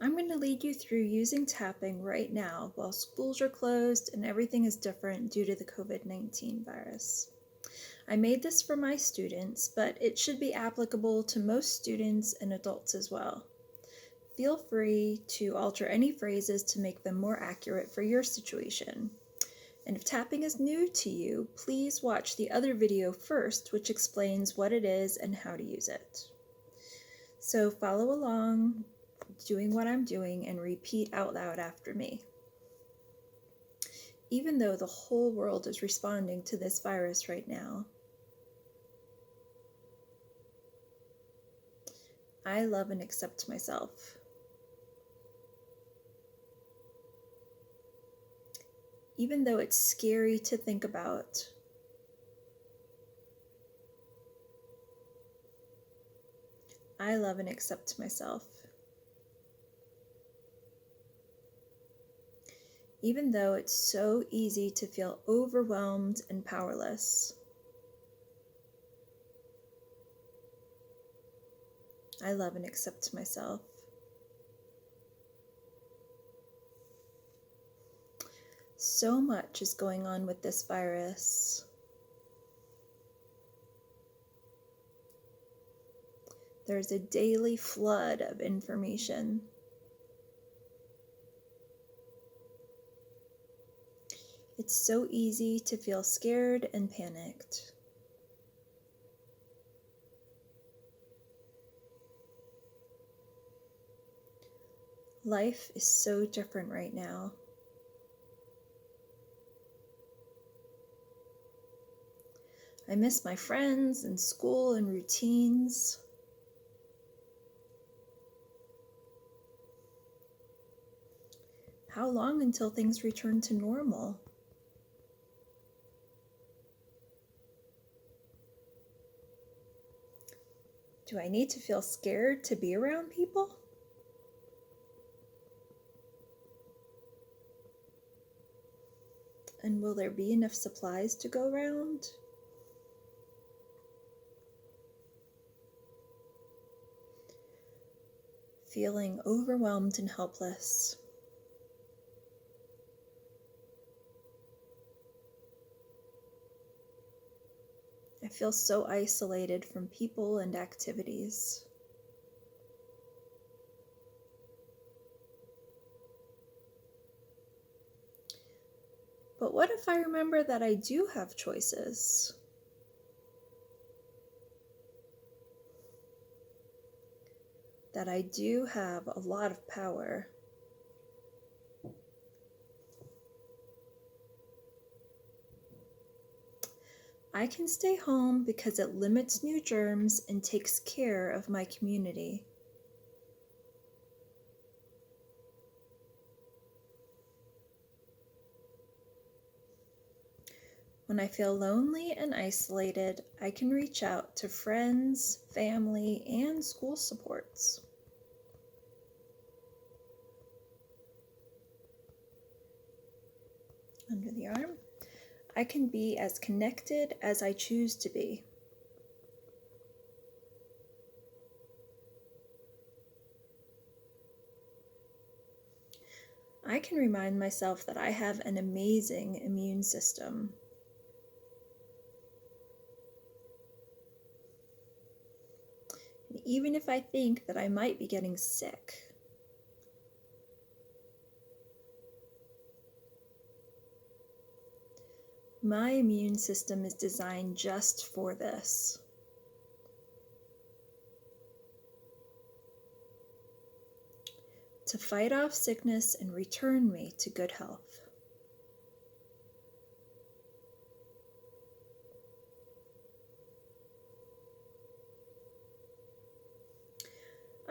I'm going to lead you through using tapping right now while schools are closed and everything is different due to the COVID-19 virus. I made this for my students, but it should be applicable to most students and adults as well. Feel free to alter any phrases to make them more accurate for your situation. And if tapping is new to you, please watch the other video first, which explains what it is and how to use it. So follow along, doing what I'm doing, and repeat out loud after me. Even though the whole world is responding to this virus right now, I love and accept myself. Even though it's scary to think about, I love and accept myself. Even though it's so easy to feel overwhelmed and powerless, I love and accept myself. So much is going on with this virus. There's a daily flood of information. It's so easy to feel scared and panicked. Life is so different right now. I miss my friends and school and routines. How long until things return to normal? Do I need to feel scared to be around people? And will there be enough supplies to go around? Feeling overwhelmed and helpless. I feel so isolated from people and activities. But what if I remember that I do have choices? That I do have a lot of power. I can stay home because it limits new germs and takes care of my community. When I feel lonely and isolated, I can reach out to friends, family, and school supports. Under the arm. I can be as connected as I choose to be. I can remind myself that I have an amazing immune system. And even if I think that I might be getting sick, my immune system is designed just for this. To fight off sickness and return me to good health.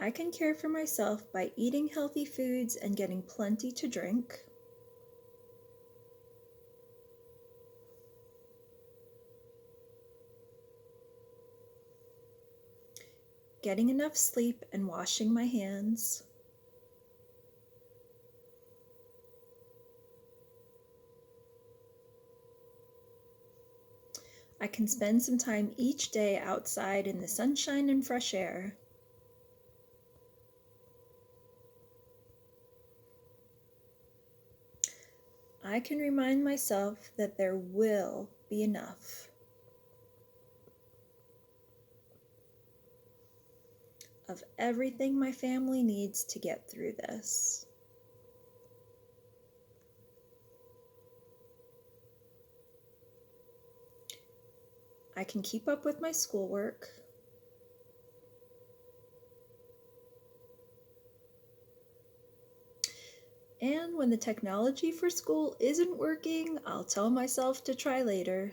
I can care for myself by eating healthy foods and getting plenty to drink. Getting enough sleep and washing my hands. I can spend some time each day outside in the sunshine and fresh air. I can remind myself that there will be enough of everything my family needs to get through this. I can keep up with my schoolwork. And when the technology for school isn't working, I'll tell myself to try later.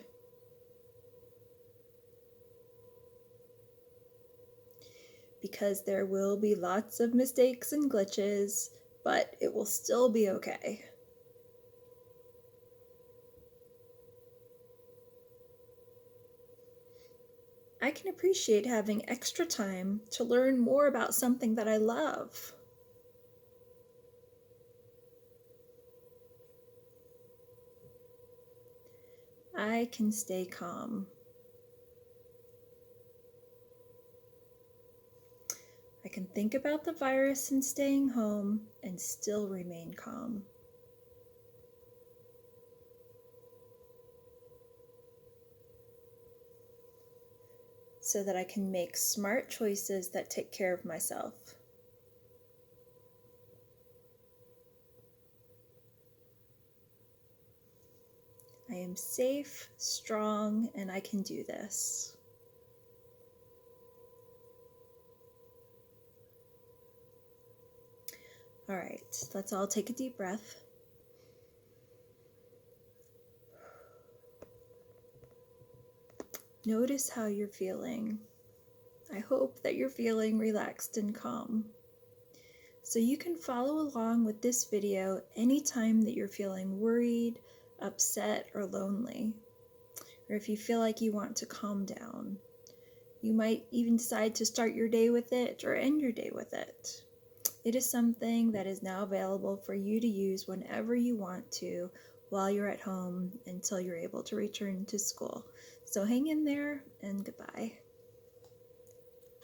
Because there will be lots of mistakes and glitches, but it will still be okay. I can appreciate having extra time to learn more about something that I love. I can stay calm. I can think about the virus and staying home and still remain calm. So that I can make smart choices that take care of myself. I am safe, strong, and I can do this. All right, let's all take a deep breath. Notice how you're feeling. I hope that you're feeling relaxed and calm. So you can follow along with this video anytime that you're feeling worried, upset, or lonely, or if you feel like you want to calm down. You might even decide to start your day with it or end your day with it. It is something that is now available for you to use whenever you want to while you're at home until you're able to return to school. So hang in there and goodbye.